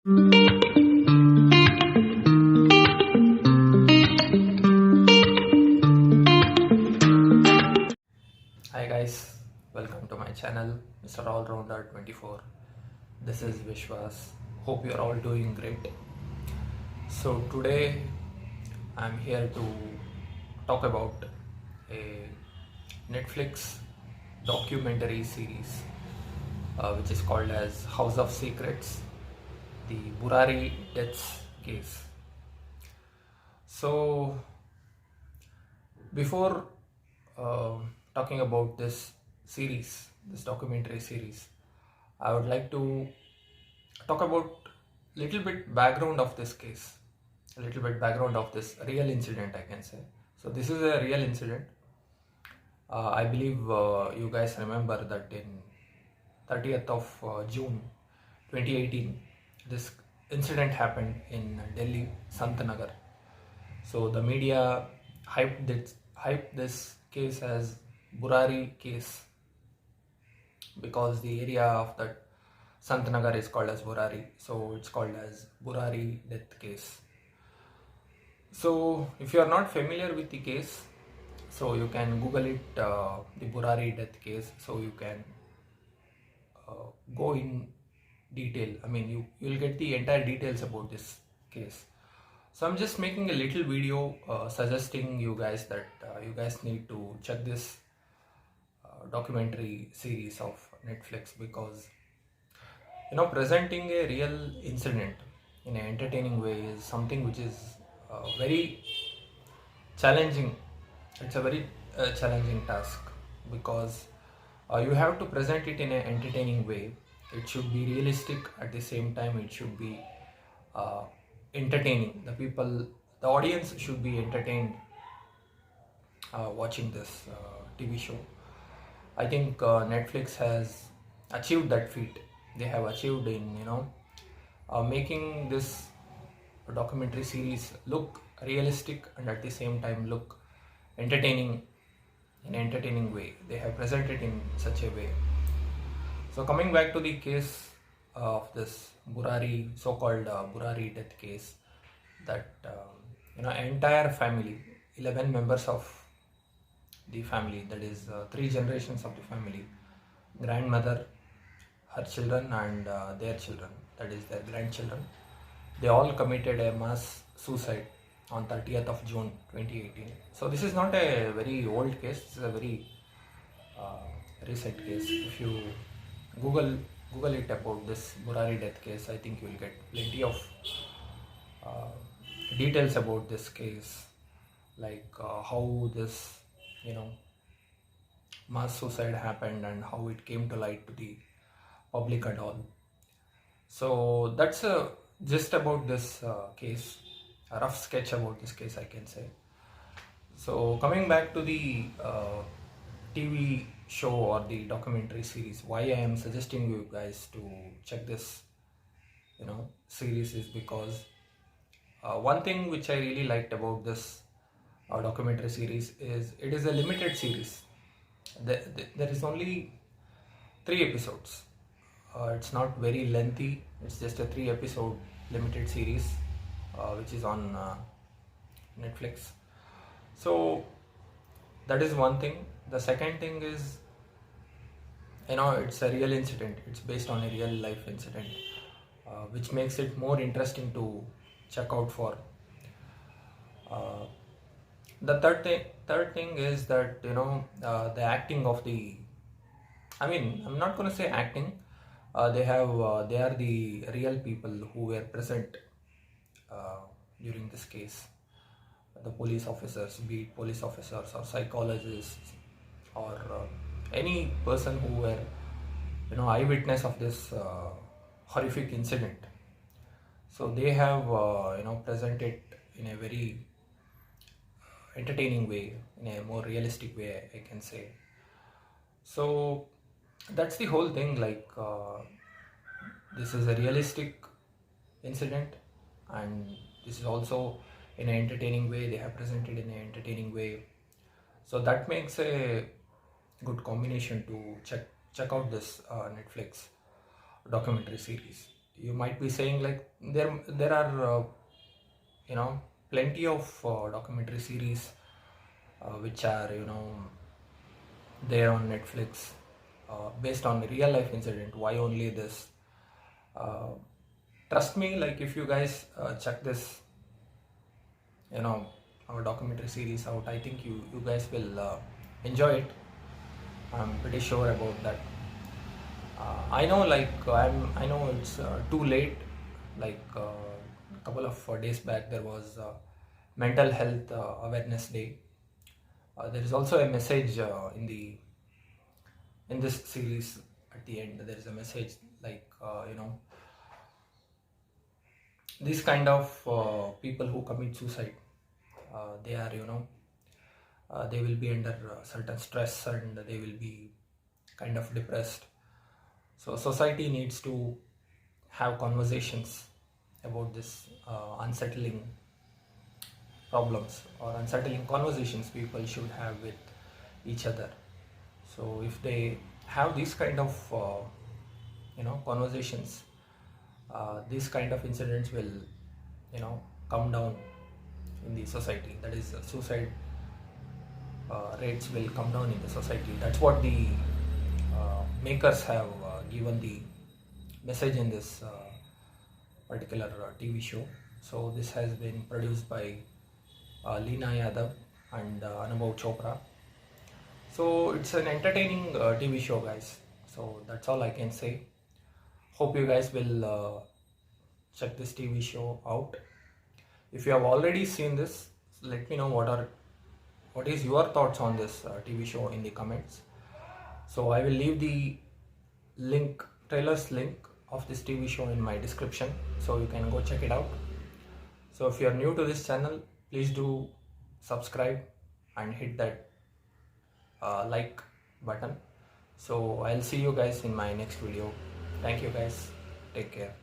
Hi guys, welcome to my channel, Mr. Allrounder 24. This is Vishwas. Hope you're all doing great. So today I'm here to talk about a Netflix documentary series which is called as House of Secrets, the Burari deaths case. So before uh, talking about this documentary series, I would like to talk about little bit background of this case, a little bit background of this real incident, I can say. So this is a real incident. I believe you guys remember that in 30th of June 2018, this incident happened in Delhi, Santanagar. So the media hyped this case as Burari case because the area of that Santanagar is called as Burari, so it's called as Burari death case. So if you are not familiar with the case, so you can Google it, the Burari death case. So you can go in detail. I mean, you will get the entire details about this case. So I'm just making a little video suggesting you guys that you guys need to check this documentary series of Netflix, because presenting a real incident in an entertaining way is something which is very challenging. It's a very challenging task, because you have to present it in an entertaining way. It should be realistic, at the same time it should be uh, entertaining. The audience should be entertained watching this TV show. I think Netflix has achieved that feat. They have achieved in making this documentary series look realistic and at the same time look entertaining in an entertaining way. They have presented in such a way. So coming back to the case of this Burari, so-called Burari death case, that entire family, 11 members of the family, that is 3 generations of the family, grandmother, her children and their children, that is their grandchildren, they all committed a mass suicide on 30th of June 2018. So this is not a very old case, this is a very recent case. If you Google it about this Burari death case, I think you will get plenty of uh, details about this case, like how this mass suicide happened and how it came to light to the public and all. So that's a just about this case, a rough sketch about this case, I can say. So coming back to the TV show or the documentary series, why I am suggesting you guys to check this series is because one thing which I really liked about this documentary series is it is a limited series. There is only 3 episodes. It's not very lengthy. It's just a 3 episode limited series which is on Netflix. So that is one thing. The second thing is, it's a real incident. It's based on a real life incident, which makes it more interesting to check out for. Uh, the third thing is that the acting of the. I mean, I'm not going to say acting. They are the real people who were present uh, during this case. The police officers, be it police officers or psychologists or any person who were eyewitness of this horrific incident. So they have presented in a very entertaining way, in a more realistic way, I can say. So that's the whole thing. Like this is a realistic incident, and this is also in an entertaining way. They have presented in an entertaining way. So that makes a good combination to check out this Netflix documentary series. you might be saying like there are plenty of documentary series which are there on Netflix based on a real life incident. Why only this? uh, Trust me, like if you guys check this our documentary series out, I think you guys will enjoy it. I'm pretty sure about that. I know, like I know it's too late. Like a couple of days back, there was Mental Health Awareness Day. There is also a message in this series. At the end, there is a message like these kind of people who commit suicide. They are they will be under certain stress, and they will be kind of depressed. So society needs to have conversations about this unsettling problems or unsettling conversations people should have with each other. So if they have these kind of conversations, these kind of incidents will come down in the society. That is, suicide rates will come down in the society. That's what the makers have given the message in this particular TV show. So this has been produced by Leena Yadav and Anubhav Chopra. So it's an entertaining TV show, guys. So that's all I can say. Hope you guys will check this TV show out. If you have already seen this, let me know what is your thoughts on this TV show in the comments. So I will leave the trailer's link of this TV show in my description, so you can go check it out. So if you are new to this channel, please do subscribe and hit that like button. So I'll see you guys in my next video. Thank you guys. Take care.